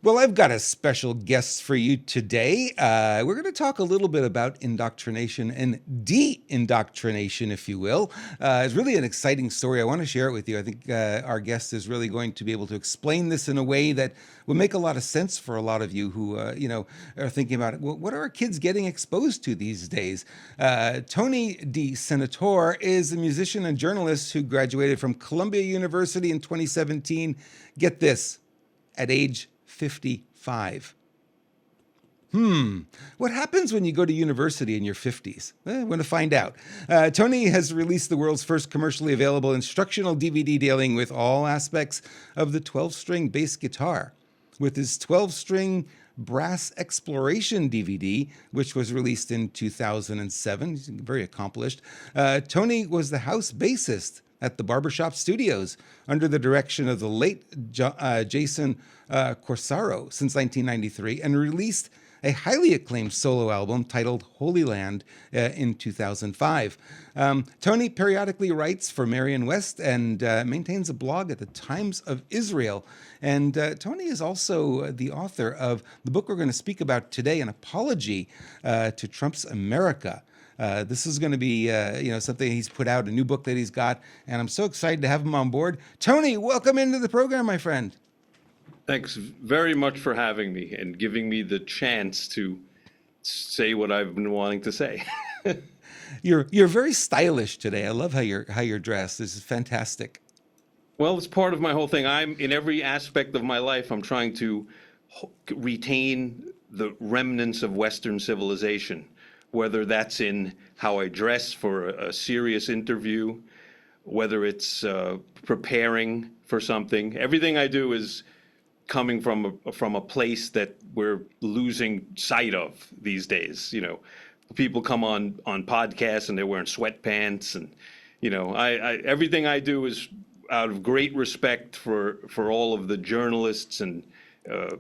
Well, I've got a special guest for you today. We're going to talk a little bit about indoctrination and de-indoctrination, if you will. It's really an exciting story. I want to share it with you. I think our guest is really going to be able to explain this in a way that will make a lot of sense for a lot of you who, are thinking about it. Well, what are our kids getting exposed to these days? Tony de Senatore is a musician and journalist who graduated from Columbia University in 2017. Get this, at age 55. What happens when you go to university in your 50s? I want to find out. Tony has released the world's first commercially available instructional DVD dealing with all aspects of the 12-string bass guitar. With his 12-string Brass Exploration DVD, which was released in 2007, he's very accomplished. Tony was the house bassist at the Barbershop Studios under the direction of the late Jason Corsaro since 1993, and released a highly acclaimed solo album titled Holy Land in 2005. Tony periodically writes for Marion West and maintains a blog at the Times of Israel. And Tony is also the author of the book we're going to speak about today, An Apology to Trump's America. This is going to be, something he's put out, a new book that he's got, and I'm so excited to have him on board. Tony, welcome into the program, my friend. Thanks very much for having me and giving me the chance to say what I've been wanting to say. You're very stylish today. I love how you're dressed. This is fantastic. Well, it's part of my whole thing. In every aspect of my life, I'm trying to retain the remnants of Western civilization, whether that's in how I dress for a serious interview, whether it's preparing for something. Everything I do is coming from a place that we're losing sight of these days. People come on podcasts and they're wearing sweatpants, and I everything I do is out of great respect for all of the journalists and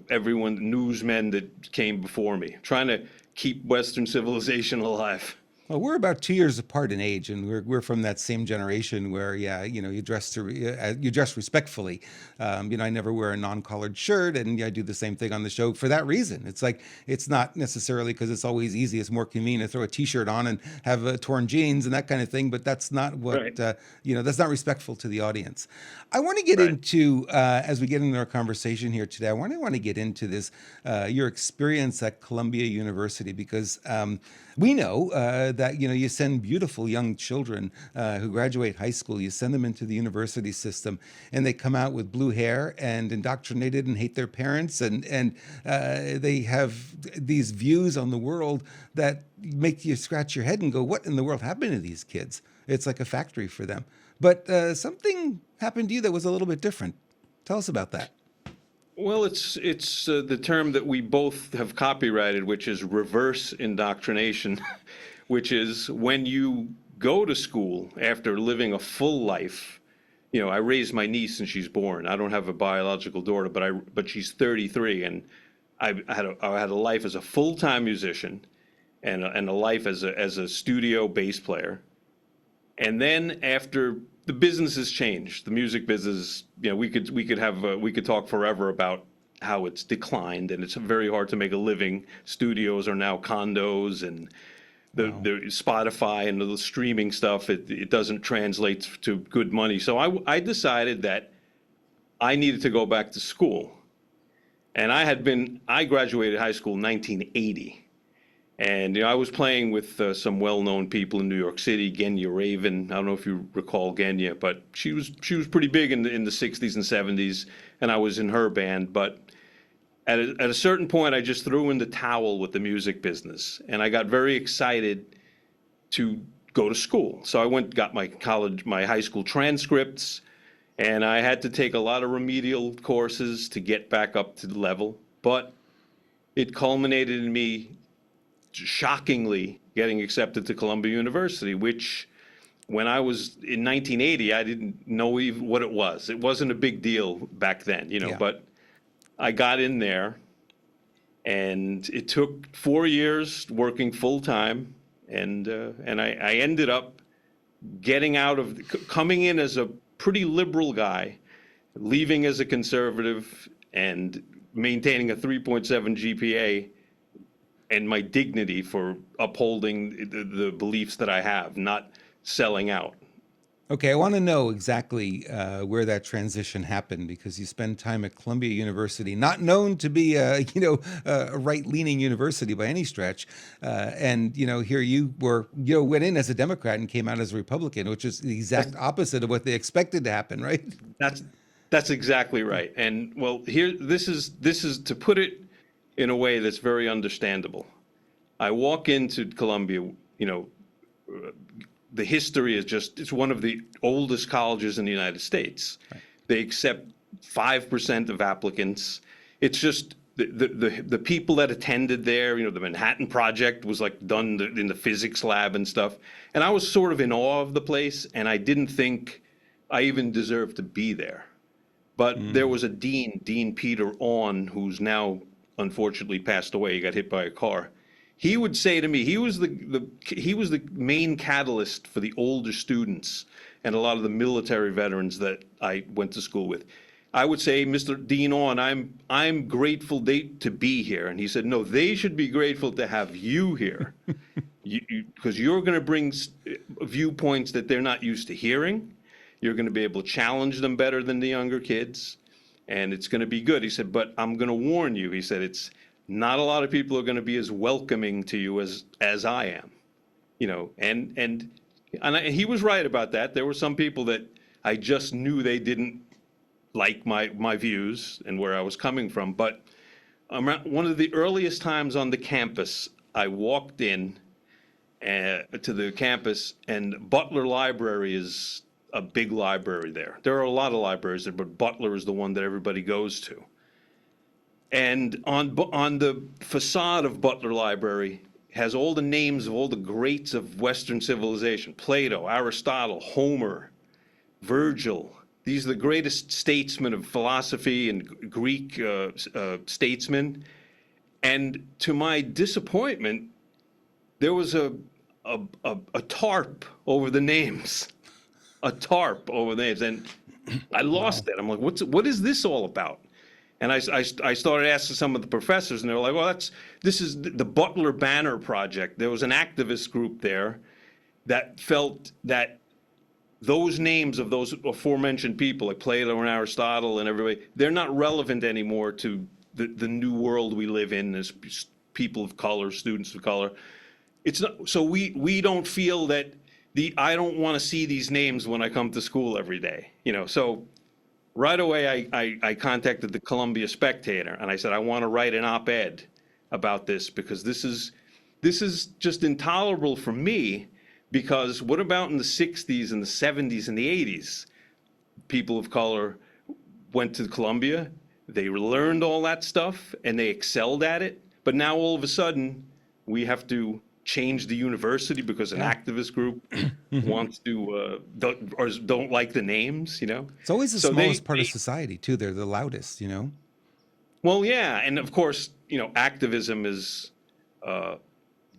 everyone, newsmen that came before me, trying to keep Western civilization alive. Well, we're about 2 years apart in age, and we're from that same generation where, you dress you dress respectfully. I never wear a non-collared shirt, and I do the same thing on the show for that reason. It's like, it's not necessarily because it's always easy. It's more convenient to throw a T-shirt on and have torn jeans and that kind of thing. But that's not what Right. That's not respectful to the audience. I want to get Right. into as we get into our conversation here today. I want to get into this your experience at Columbia University, because we know that you send beautiful young children who graduate high school. You send them into the university system, and they come out with blue hair and indoctrinated and hate their parents, and they have these views on the world that make you scratch your head and go, "What in the world happened to these kids?" It's like a factory for them. But something happened to you that was a little bit different. Tell us about that. Well, it's the term that we both have copyrighted, which is reverse indoctrination, which is when you go to school after living a full life. I raised my niece and she's born. I don't have a biological daughter, but she's 33, and I had a life as a full-time musician and a life as a studio bass player. And then after the business has changed, the music business, we could talk forever about how it's declined, and it's very hard to make a living. Studios are now condos, and the Spotify and the streaming stuff, it doesn't translate to good money. So I decided that I needed to go back to school. And I graduated high school in 1980. And I was playing with some well-known people in New York City, Genya Raven. I don't know if you recall Genya, but she was pretty big in the 60s and 70s, and I was in her band. But at a certain point, I just threw in the towel with the music business, and I got very excited to go to school. So I got my high school transcripts, and I had to take a lot of remedial courses to get back up to the level. But it culminated in me shockingly getting accepted to Columbia University, which when I was in 1980, I didn't know even what it was. It wasn't a big deal back then, Yeah. but I got in there, and it took 4 years working full time, and I ended up coming in as a pretty liberal guy, leaving as a conservative, and maintaining a 3.7 GPA and my dignity for upholding the beliefs that I have, not selling out. Okay, I want to know exactly where that transition happened because you spend time at Columbia University, not known to be a right-leaning university by any stretch, and here you were went in as a Democrat and came out as a Republican, which is the exact opposite of what they expected to happen, right? That's that's exactly right. And well, here this is to put it in a way that's very understandable. I walk into Columbia, the history is just, it's one of the oldest colleges in the United States. Right. They accept 5% of applicants. It's just the people that attended there, the Manhattan Project was like done in the physics lab and stuff. And I was sort of in awe of the place, and I didn't think I even deserved to be there. But there was a Dean Peter On, who's now unfortunately passed away. He got hit by a car. He would say to me, he was the main catalyst for the older students and a lot of the military veterans that I went to school with. I would say, Mr. Dean On, I'm grateful to be here. And he said, no, they should be grateful to have you here, because you're going to bring viewpoints that they're not used to hearing. You're going to be able to challenge them better than the younger kids, and it's going to be good. He said, but I'm going to warn you. He said, it's not a lot of people are going to be as welcoming to you as I am, and he was right about that. There were some people that I just knew they didn't like my views and where I was coming from. But one of the earliest times on the campus, I walked in to the campus, and Butler Library is a big library there. There are a lot of libraries there, but Butler is the one that everybody goes to. And on the facade of Butler Library has all the names of all the greats of Western civilization: Plato, Aristotle, Homer, Virgil. These are the greatest statesmen of philosophy and Greek statesmen. And to my disappointment, there was a tarp over the names. A tarp over the names. And I lost it. I'm like, what is this all about? And I started asking some of the professors, and they were like, well, this is the Butler Banner Project. There was an activist group there that felt that those names of those aforementioned people, like Plato and Aristotle and everybody, they're not relevant anymore to the new world we live in as people of color, students of color. It's not, so we don't feel that I don't want to see these names when I come to school every day, so right away I contacted the Columbia Spectator, and I said, I want to write an op-ed about this, because this is just intolerable for me. Because what about in the 60s and the 70s and the 80s? People of color went to Columbia, they learned all that stuff, and they excelled at it. But now all of a sudden, we have to change the university because an activist group wants to don't like the names. It's always the smallest part of society too. They're the loudest. Well, yeah, and of course, activism is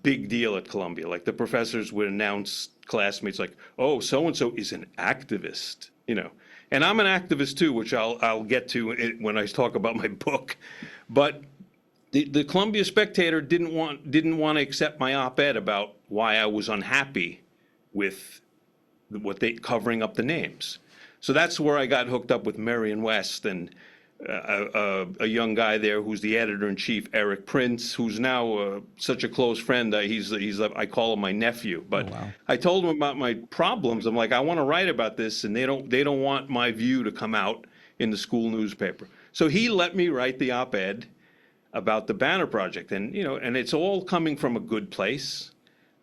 big deal at Columbia. Like the professors would announce classmates like, oh, so-and-so is an activist, and I'm an activist too, which I'll get to when I talk about my book. But the Columbia Spectator didn't want to accept my op-ed about why I was unhappy with covering up the names. So that's where I got hooked up with Marion West and a young guy there who's the editor-in-chief, Eric Prince, who's now such a close friend. He's I call him my nephew. But wow. I told him about my problems. I'm like, I want to write about this, and they don't want my view to come out in the school newspaper. So he let me write the op-ed about the Banner Project, and and it's all coming from a good place.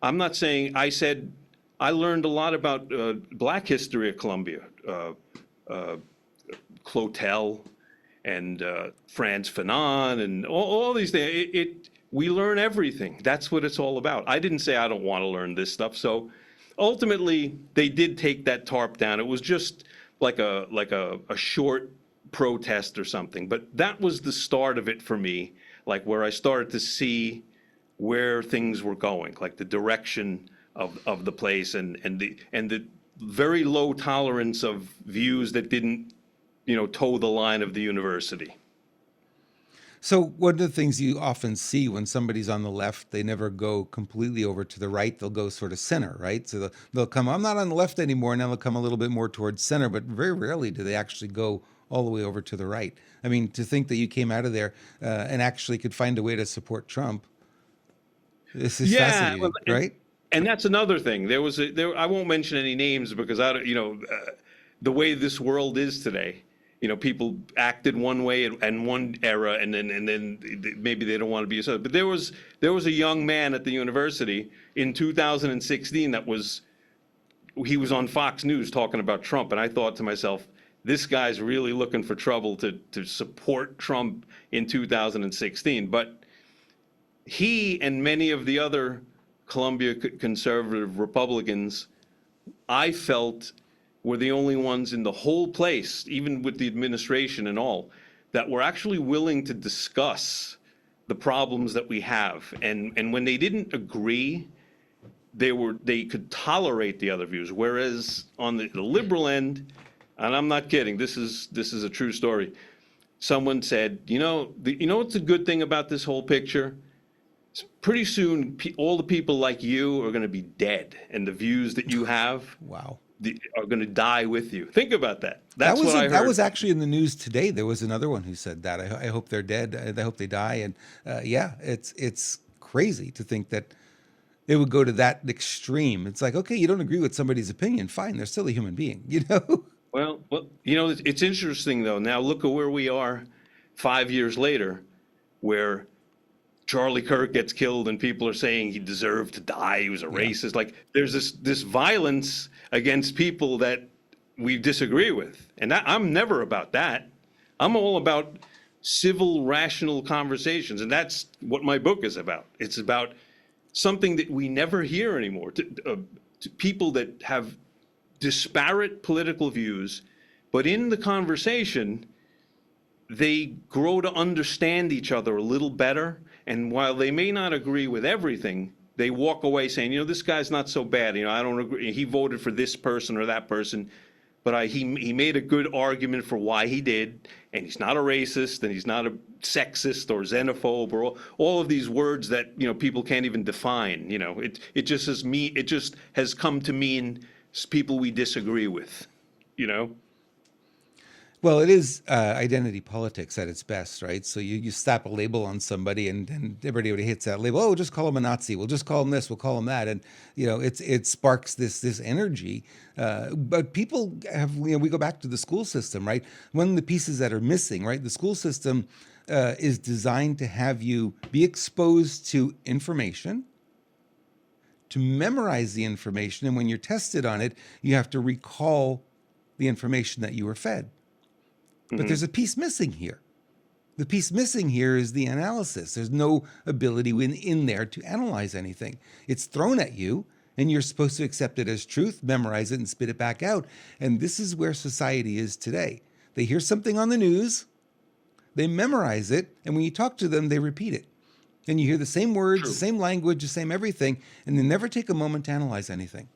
I'm not saying, I said I learned a lot about Black history at Columbia, Clotel and Franz Fanon and all these things. We learn everything. That's what it's all about. I didn't say I don't want to learn this stuff. So ultimately, they did take that tarp down. It was just like a short protest or something. But that was the start of it for me, like where I started to see where things were going, like the direction of the place and the very low tolerance of views that didn't toe the line of the university. So one of the things you often see when somebody's on the left, they never go completely over to the right. They'll go sort of center, right? So they'll come, I'm not on the left anymore. Now they'll come a little bit more towards center, but very rarely do they actually go all the way over to the right. I mean, to think that you came out of there and actually could find a way to support Trump, this is Yeah, well, fascinating, right? and that's another thing. There. I won't mention any names because I don't. The way this world is today. People acted one way in one era, and then maybe they don't want to be associated. But there was a young man at the university in 2016 he was on Fox News talking about Trump, and I thought to myself, this guy's really looking for trouble to support Trump in 2016. But he and many of the other Columbia conservative Republicans, I felt, were the only ones in the whole place, even with the administration and all, that were actually willing to discuss the problems that we have. And when they didn't agree, they could tolerate the other views. Whereas on the liberal end, and I'm not kidding, this is a true story. Someone said, what's the good thing about this whole picture? Pretty soon, all the people like you are going to be dead, and the views that you have Wow. are going to die with you. Think about that. That That's was what I heard. that was actually in the news today. There was another one who said that. I hope they're dead. I hope they die. And yeah, it's crazy to think that it would go to that extreme. It's like, okay, you don't agree with somebody's opinion, fine. They're still a human being, you know? Well, it's interesting though. Now look at where we are 5 years later, where Charlie Kirk gets killed and people are saying he deserved to die. He was a racist. Like there's this violence against people that we disagree with. And I'm never about that. I'm all about civil, rational conversations. And that's what my book is about. It's about something that we never hear anymore. To people that have disparate political views, but in the conversation, they grow to understand each other a little better. And while they may not agree with everything, they walk away saying, this guy's not so bad. I don't agree. He voted for this person or that person, but he made a good argument for why he did. And he's not a racist, and he's not a sexist or xenophobe, or all of these words that people can't even define. It just has come to mean people we disagree with. Well, it is identity politics at its best, right? So you slap a label on somebody, and everybody hits that label. Oh, just call him a Nazi. We'll just call him this. We'll call him that, and it sparks this energy. But people have we go back to the school system, right? One of the pieces that are missing, right? The school system is designed to have you be exposed to information, to memorize the information, and when you're tested on it, you have to recall the information that you were fed. But there's a piece missing here. The piece missing here is the analysis. There's no ability in there to analyze anything. It's thrown at you, and you're supposed to accept it as truth, memorize it, and spit it back out. And this is where society is today. They hear something on the news, they memorize it, and when you talk to them, they repeat it. And you hear the same words, the same language, the same everything, and they never take a moment to analyze anything.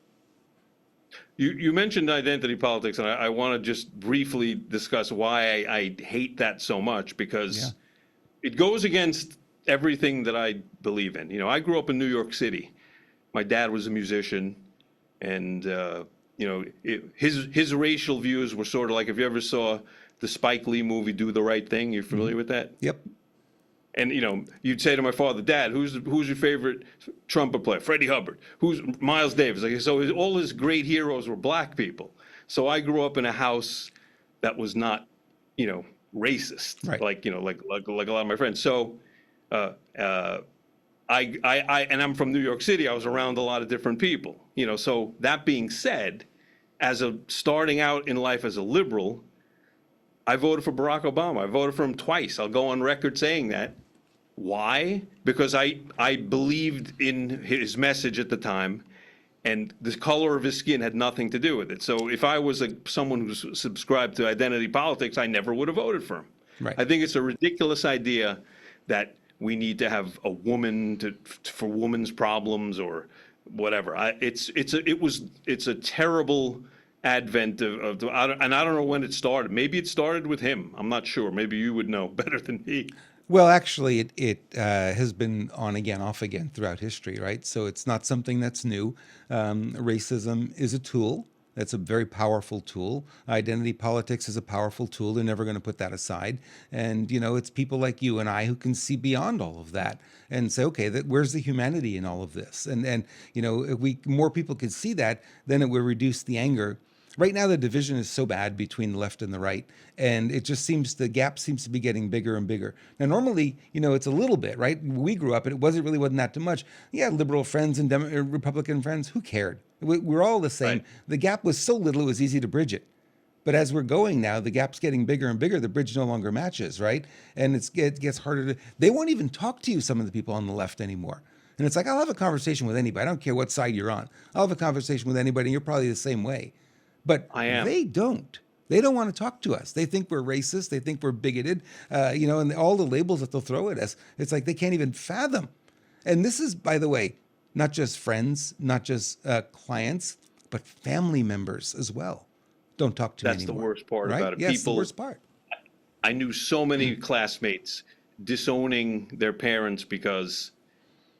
You mentioned identity politics, and I want to just briefly discuss why I hate that so much, because it goes against everything that I believe in. I grew up in New York City. My dad was a musician, and his racial views were sort of like, if you ever saw the Spike Lee movie Do the Right Thing, you're familiar with that? Yep. And you'd say to my father, Dad, who's your favorite trumpet player? Freddie Hubbard. Who's Miles Davis? Like, so all his great heroes were black people. So I grew up in a house that was not, racist, right. like a lot of my friends. So and I'm from New York City. I was around a lot of different people. So that being said, starting out in life as a liberal, I voted for Barack Obama. I voted for him twice. I'll go on record saying that. Why? Because I believed in his message at the time, and the color of his skin had nothing to do with it. So if I was someone who subscribed to identity politics, I never would have voted for him. Right. I think it's a ridiculous idea that we need to have a woman for women's problems or whatever. It's a terrible advent of and I don't know when it started. Maybe it started with him. I'm not sure. Maybe you would know better than me. Well, actually, it has been on again, off again throughout history, right? So it's not something that's new. Racism is a tool. That's a very powerful tool. Identity politics is a powerful tool. They're never going to put that aside. And, it's people like you and I who can see beyond all of that and say, okay, where's the humanity in all of this? And if more people could see that, then it would reduce the anger. Right now, the division is so bad between the left and the right, and it just the gap seems to be getting bigger and bigger. Now, normally, it's a little bit, right? We grew up, and wasn't that too much. Yeah, liberal friends and Republican friends, who cared? We're all the same. Right. The gap was so little, it was easy to bridge it. But as we're going now, the gap's getting bigger and bigger. The bridge no longer matches, right? And it gets harder to. They won't even talk to you, some of the people on the left anymore. And it's like, I'll have a conversation with anybody. I don't care what side you're on. I'll have a conversation with anybody, and you're probably the same way. But I am. they don't. They don't want to talk to us. They think we're racist. They think we're bigoted, and all the labels that they'll throw at us. It's like they can't even fathom. And this is, by the way, not just friends, not just clients, but family members as well. Don't talk to me That's the anymore. worst part Right? about it. Yes, the worst part. I knew so many classmates disowning their parents because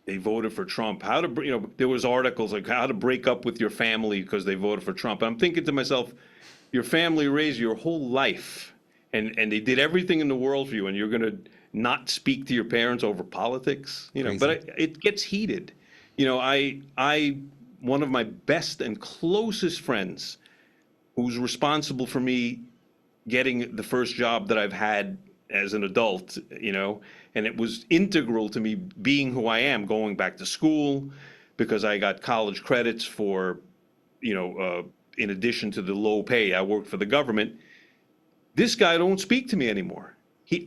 they voted for Trump. There was articles like how to break up with your family because they voted for Trump. I'm thinking to myself, your family raised your whole life and they did everything in the world for you, and you're going to not speak to your parents over politics, Crazy. but it gets heated. I one of my best and closest friends who's responsible for me getting the first job that I've had as an adult, and it was integral to me being who I am, going back to school, because I got college credits for, in addition to the low pay, I worked for the government. This guy don't speak to me anymore.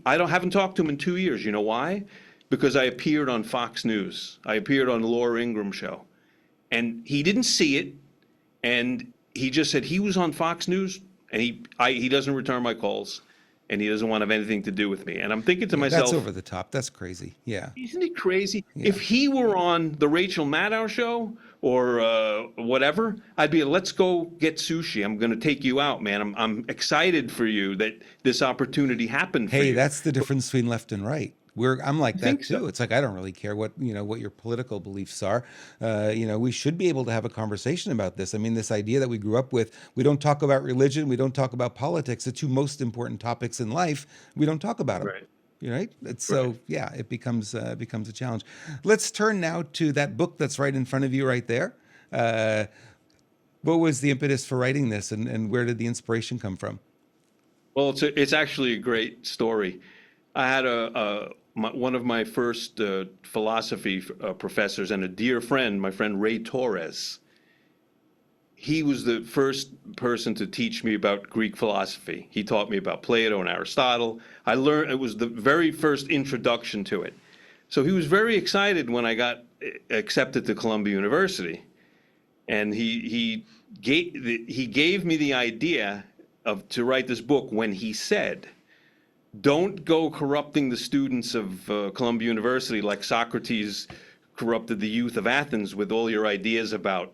I haven't talked to him in 2 years. You know why? Because I appeared on Fox News. I appeared on the Laura Ingraham show, and he didn't see it, and he just said he was on Fox News, and he doesn't return my calls, and he doesn't want to have anything to do with me. And I'm thinking to myself, That's over the top. That's crazy. Yeah. isn't it crazy? Yeah. If he were on the Rachel Maddow show or whatever, I'd be, let's go get sushi. I'm going to take you out, man. I'm excited for you that this opportunity happened for Hey, you. that's the difference between left and right. I'm like that think too. so. It's like I don't really care what your political beliefs are. We should be able to have a conversation about this. I mean, this idea that we grew up with, we don't talk about religion, we don't talk about politics, the two most important topics in life. We don't talk about them. Right. Right? So yeah, it becomes a challenge. Let's turn now to that book that's right in front of you, right there. What was the impetus for writing this, and where did the inspiration come from? Well, it's actually a great story. I had one of my first philosophy professors and a dear friend, my friend Ray Torres. He was the first person to teach me about Greek philosophy. He taught me about Plato and Aristotle. It was the very first introduction to it. So he was very excited when I got accepted to Columbia University. And he gave me the idea to write this book when he said, don't go corrupting the students of Columbia University like Socrates corrupted the youth of Athens with all your ideas about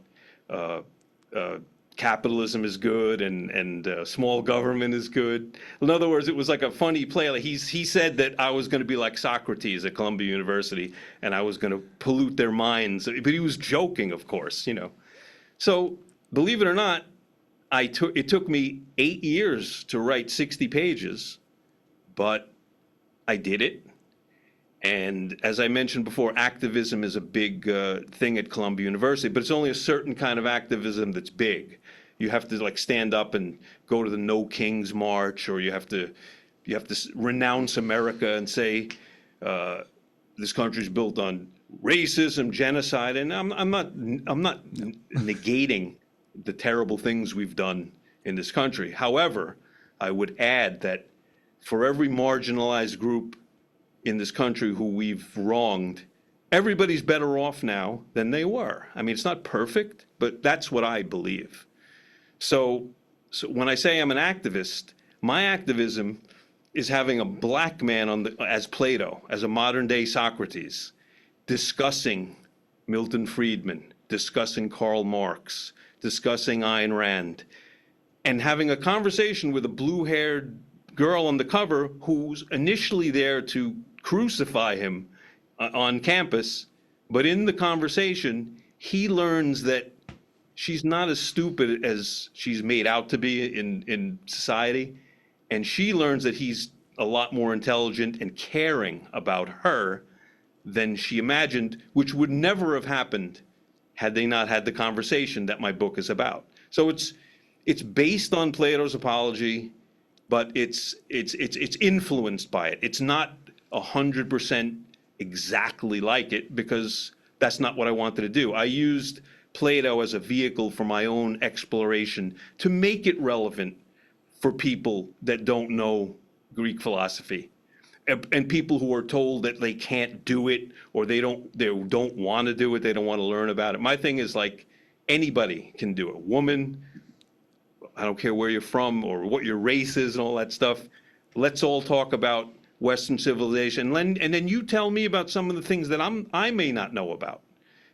capitalism is good and small government is good. In other words, it was like a funny play. Like he said that I was going to be like Socrates at Columbia University and I was going to pollute their minds. But he was joking, of course, So believe it or not, it took me 8 years to write 60 pages. But I did it. And as I mentioned before, activism is a big thing at Columbia University, but it's only a certain kind of activism that's big. You have to stand up and go to the No Kings March, or you have to renounce America and say this country's built on racism, genocide, and I'm not negating the terrible things we've done in this country. However, I would add that for every marginalized group in this country who we've wronged, everybody's better off now than they were. I mean, it's not perfect, but that's what I believe. So when I say I'm an activist, my activism is having a black man as Plato, as a modern day Socrates, discussing Milton Friedman, discussing Karl Marx, discussing Ayn Rand, and having a conversation with a blue-haired girl on the cover who's initially there to crucify him on campus. But in the conversation, he learns that she's not as stupid as she's made out to be in society. And she learns that he's a lot more intelligent and caring about her than she imagined, which would never have happened had they not had the conversation that my book is about. So it's based on Plato's Apology, but it's influenced by it. It's not 100% exactly like it, because that's not what I wanted to do. I used Plato as a vehicle for my own exploration to make it relevant for people that don't know Greek philosophy, and people who are told that they can't do it, or they don't want to do it, they don't want to learn about it. My thing is, like, anybody can do it. Woman, I don't care where you're from or what your race is and all that stuff. Let's all talk about Western civilization, and then you tell me about some of the things that I may not know about.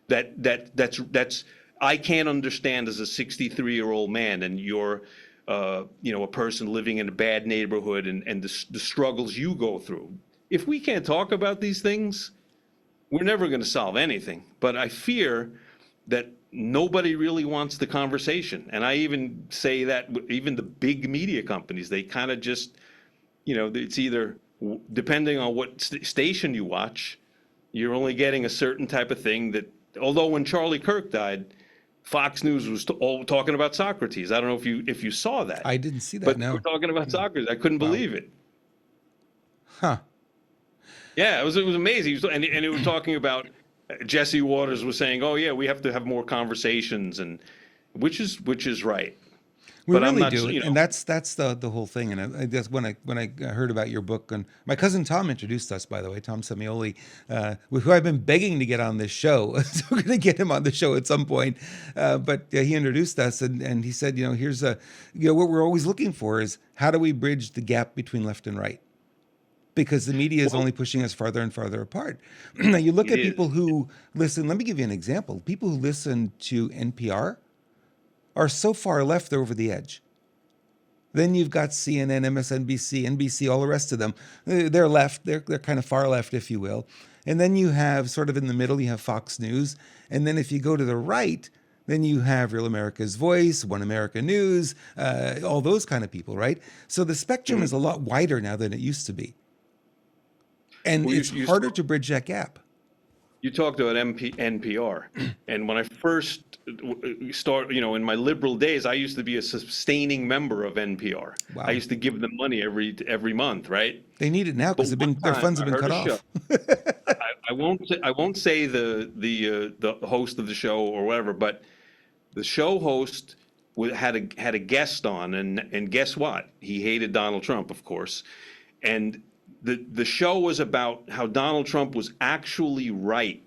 That's I can't understand as a 63-year-old man, and you're a person living in a bad neighborhood, and the struggles you go through. If we can't talk about these things, we're never going to solve anything. But I fear that nobody really wants the conversation. And I even say that even the big media companies, they kind of just, it's either, depending on what station you watch, you're only getting a certain type of thing. That, although when Charlie Kirk died, Fox News was all talking about Socrates. I don't know if you saw that. I didn't see that. But no. we're talking about Socrates. I couldn't believe it. Huh. Yeah, it was amazing. And it was talking about, Jesse Waters was saying, "Oh yeah, we have to have more conversations," and which is right. We But really I'm not, do, and that's the whole thing. And I guess when I heard about your book, and my cousin Tom introduced us, by the way, Tom Semioli, who I've been begging to get on this show. So we're going to get him on the show at some point. But he introduced us, and he said, here's what we're always looking for is, how do we bridge the gap between left and right? Because the media is only pushing us farther and farther apart. Now you look at people who listen. Let me give you an example. People who listen to NPR are so far left, they're over the edge. Then you've got CNN, MSNBC, NBC, all the rest of them. They're left. They're kind of far left, if you will. And then you have, sort of in the middle, you have Fox News. And then if you go to the right, then you have Real America's Voice, One America News, all those kind of people, right? So the spectrum is a lot wider now than it used to be. And it's harder to bridge that gap. You talked about NPR, and when I first started, in my liberal days, I used to be a sustaining member of NPR. Wow. I used to give them money every month, right? They need it now because their funds have been cut off. I won't say the host of the show or whatever, but the show host had a guest on, and guess what? He hated Donald Trump, of course, and the show was about how Donald Trump was actually right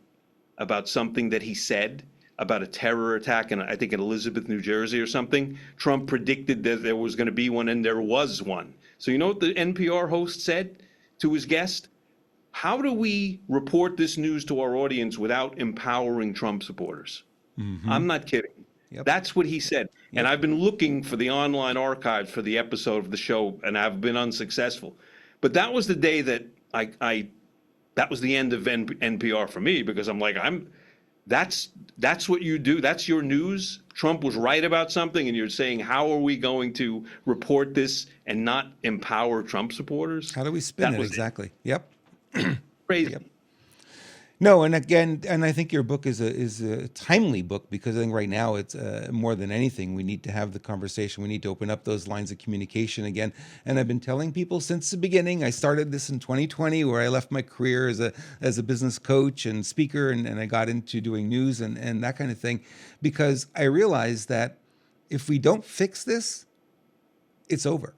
about something that he said about a terror attack in, I think, in Elizabeth, New Jersey or something. Trump predicted that there was going to be one, and there was one. So you know what the NPR host said to his guest? How do we report this news to our audience without empowering Trump supporters? Mm-hmm. I'm not kidding. Yep. That's what he said. Yep. And I've been looking for the online archives for the episode of the show, and I've been unsuccessful. But that was the day that that was the end of NPR for me, because I'm like, that's what you do. That's your news. Trump was right about something, and you're saying, how are we going to report this and not empower Trump supporters? How do we spin it? Exactly. Yep. Crazy. Yep. No, and again, and I think your book is a timely book, because I think right now it's more than anything, we need to have the conversation. We need to open up those lines of communication again. And I've been telling people since the beginning. I started this in 2020, where I left my career as a business coach and speaker, and I got into doing news and that kind of thing, because I realized that if we don't fix this, it's over.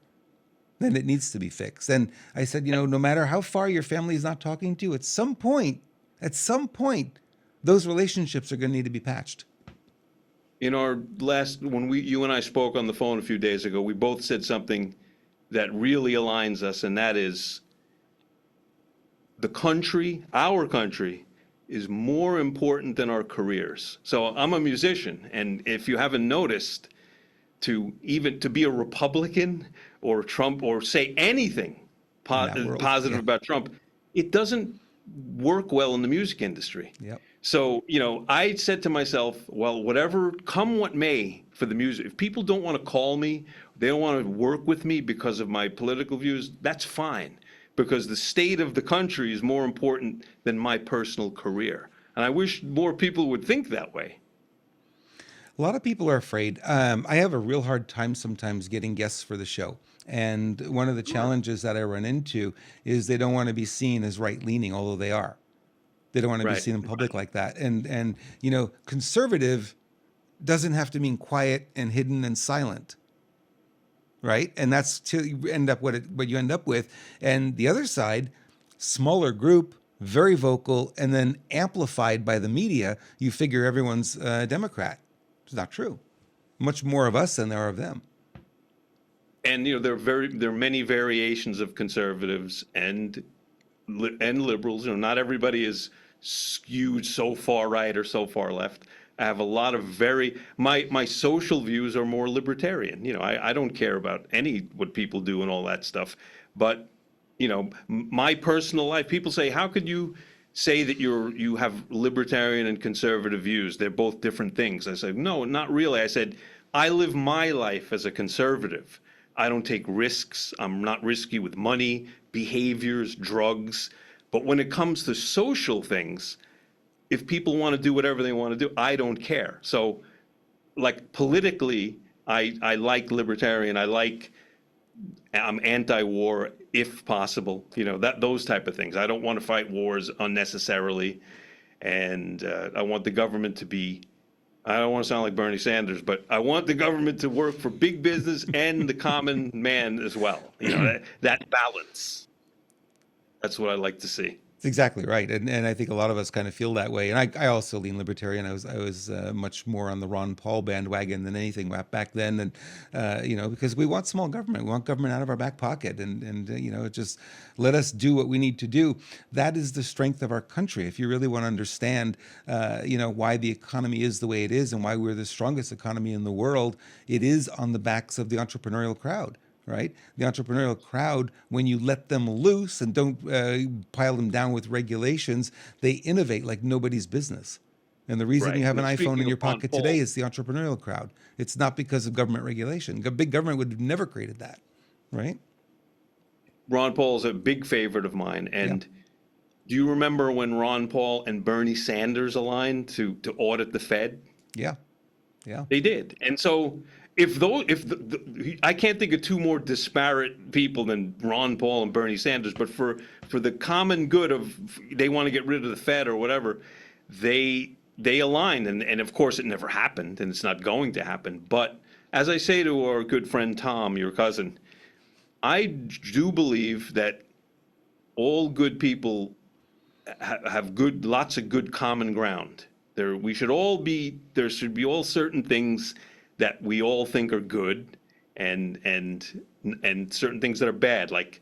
Then it needs to be fixed. And I said, no matter how far your family is not talking to you, at some point, those relationships are going to need to be patched. In our when you and I spoke on the phone a few days ago, we both said something that really aligns us, and that is our country, is more important than our careers. So I'm a musician, and if you haven't noticed, to be a Republican or Trump or say anything positive about Trump, it doesn't work well in the music industry. Yep. So, I said to myself, well, whatever, come what may for the music, if people don't want to call me, they don't want to work with me because of my political views, that's fine. Because the state of the country is more important than my personal career. And I wish more people would think that way. A lot of people are afraid. I have a real hard time sometimes getting guests for the show. And one of the challenges that I run into is they don't want to be seen as right leaning, although they are. They don't want to be Right. seen in public like that. And conservative doesn't have to mean quiet and hidden and silent, right? And that's till you end up what you end up with. And the other side, smaller group, very vocal, and then amplified by the media. You figure everyone's a Democrat. It's not true. Much more of us than there are of them. And there are many variations of conservatives and liberals. Not everybody is skewed so far right or so far left. I have a lot of my social views are more libertarian. I don't care about what people do and all that stuff. But my personal life, people say, how could you say that you have libertarian and conservative views? They're both different things. I said, no, not really. I said, I live my life as a conservative. I don't take risks. I'm not risky with money, behaviors, drugs. But when it comes to social things, if people want to do whatever they want to do, I don't care. So, like politically, I like libertarian. I'm anti-war if possible. Those type of things. I don't want to fight wars unnecessarily, and I want the government to be. I don't want to sound like Bernie Sanders, but I want the government to work for big business and the common man as well. That balance. That's what I like to see. That's exactly right, and I think a lot of us kind of feel that way. And I also lean libertarian. I was much more on the Ron Paul bandwagon than anything back then, and because we want small government, we want government out of our back pocket, and just let us do what we need to do. That is the strength of our country. If you really want to understand, why the economy is the way it is and why we're the strongest economy in the world, it is on the backs of the entrepreneurial crowd. Right? The entrepreneurial crowd, when you let them loose and don't pile them down with regulations, they innovate like nobody's business. And the reason Right. you have an And iPhone in speaking your of Ron pocket Paul, today is the entrepreneurial crowd. It's not because of government regulation. Big government would have never created that, right? Ron Paul is a big favorite of mine. And do you remember when Ron Paul and Bernie Sanders aligned to audit the Fed? Yeah, yeah. They did. And so I can't think of two more disparate people than Ron Paul and Bernie Sanders, but for the common good of they want to get rid of the Fed or whatever, they aligned. And of course it never happened and it's not going to happen. But as I say to our good friend Tom, your cousin, I do believe that all good people have lots of good common ground. There should be all certain things that we all think are good, and certain things that are bad, like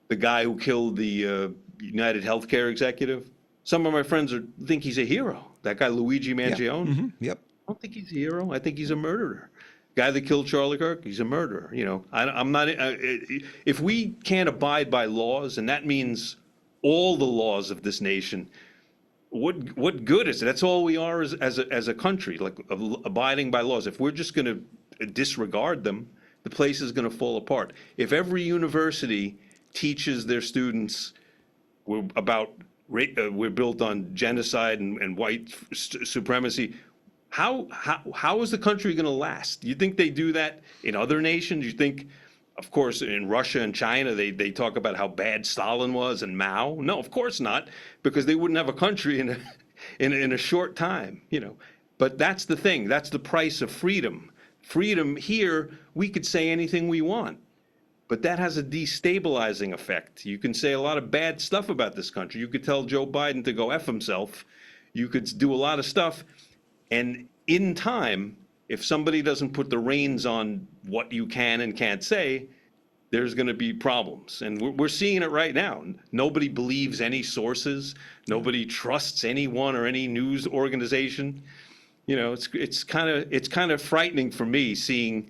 the guy who killed the United Healthcare executive. Some of my friends think he's a hero. That guy Luigi Mangione. Yeah. Mm-hmm. Yep. I don't think he's a hero. I think he's a murderer. Guy that killed Charlie Kirk, he's a murderer. I'm not. If we can't abide by laws, and that means all the laws of this nation, what good is it? That's all we are as a country, like abiding by laws. If we're just going to disregard them, the place is going to fall apart. If every university teaches their students we're built on genocide and white supremacy, how is the country going to last? You think they do that in other nations? You think, of course, in Russia and China, they talk about how bad Stalin was and Mao? No, of course not, because they wouldn't have a country in a short time, But that's the thing. That's the price of freedom. Freedom here, we could say anything we want, but that has a destabilizing effect. You can say a lot of bad stuff about this country. You could tell Joe Biden to go F himself. You could do a lot of stuff. And in time, if somebody doesn't put the reins on what you can and can't say, there's going to be problems. And we're seeing it right now. Nobody believes any sources. Nobody trusts anyone or any news organization. It's kind of frightening for me seeing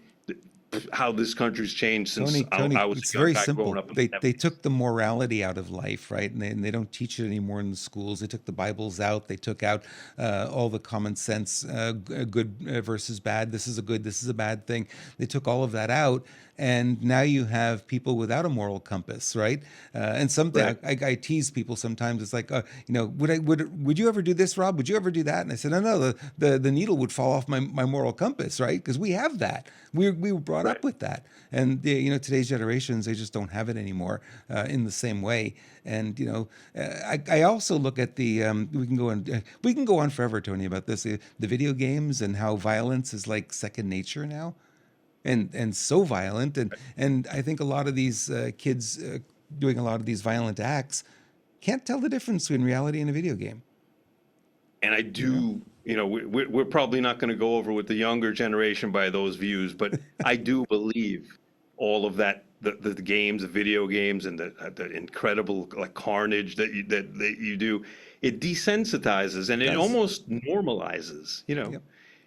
how this country's changed since Tony, I was it's a young very guy growing simple. up in the They 70s. took the morality out of life, right? And they don't teach it anymore in the schools. They took the Bibles out. They took out all the common sense, good versus bad. This is a good. This is a bad thing. They took all of that out, and now you have people without a moral compass, right? And something Right. I tease people sometimes. It's like, would you ever do this, Rob? Would you ever do that? And I said, no, no. The needle would fall off my moral compass, right? Because we have that. We were brought Right. up with that, and today's generations, they just don't have it anymore in the same way. And I also look at the we can go on forever, Tony, about this, the video games and how violence is like second nature now, and so violent, and I think a lot of these kids doing a lot of these violent acts can't tell the difference between reality and a video game. And I You know, do, we're probably not going to go over with the younger generation by those views, but I do believe all of that, the games, the video games, and the incredible like carnage that you do, it desensitizes and it it does. almost normalizes. Yep.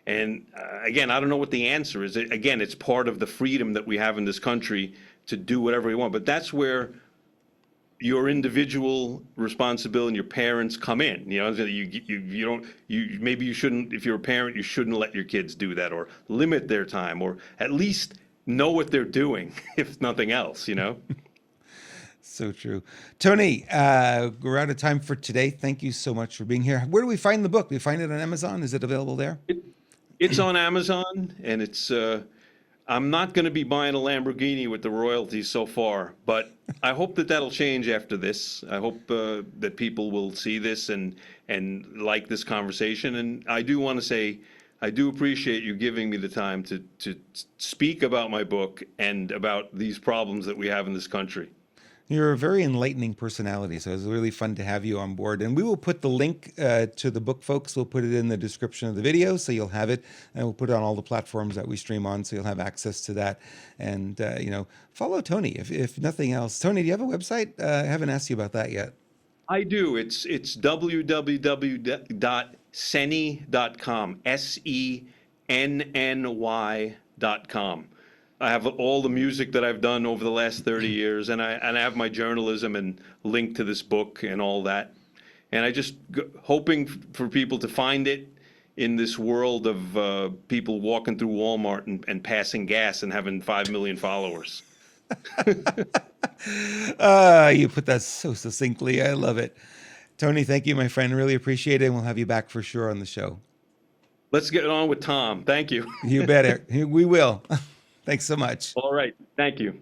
And again, I don't know what the answer is. Again, it's part of the freedom that we have in this country to do whatever we want, but that's where your individual responsibility and your parents come in. You don't, maybe you shouldn't, if you're a parent, you shouldn't let your kids do that, or limit their time, or at least know what they're doing, if nothing else. So true. Tony, we're out of time for today. Thank you so much for being here. Where do we find the book? Do we find it on Amazon? Is it available there? It's on Amazon, and I'm not going to be buying a Lamborghini with the royalties so far, but I hope that that'll change after this. I hope that people will see this and like this conversation. And I do want to say, I do appreciate you giving me the time to speak about my book and about these problems that we have in this country. You're a very enlightening personality, so it was really fun to have you on board. And we will put the link to the book, folks. We'll put it in the description of the video, so you'll have it. And we'll put it on all the platforms that we stream on, so you'll have access to that. And, follow Tony, if nothing else. Tony, do you have a website? I haven't asked you about that yet. I do. It's www.senny.com, SENNY.com. I have all the music that I've done over the last 30 years, and I have my journalism and link to this book and all that. And I just hoping for people to find it in this world of people walking through Walmart and passing gas and having 5 million followers. You put that so succinctly. I love it. Tony, thank you, my friend. Really appreciate it. And we'll have you back for sure on the show. Let's get on with Tom. Thank you. You bet. We will. Thanks so much. All right. Thank you.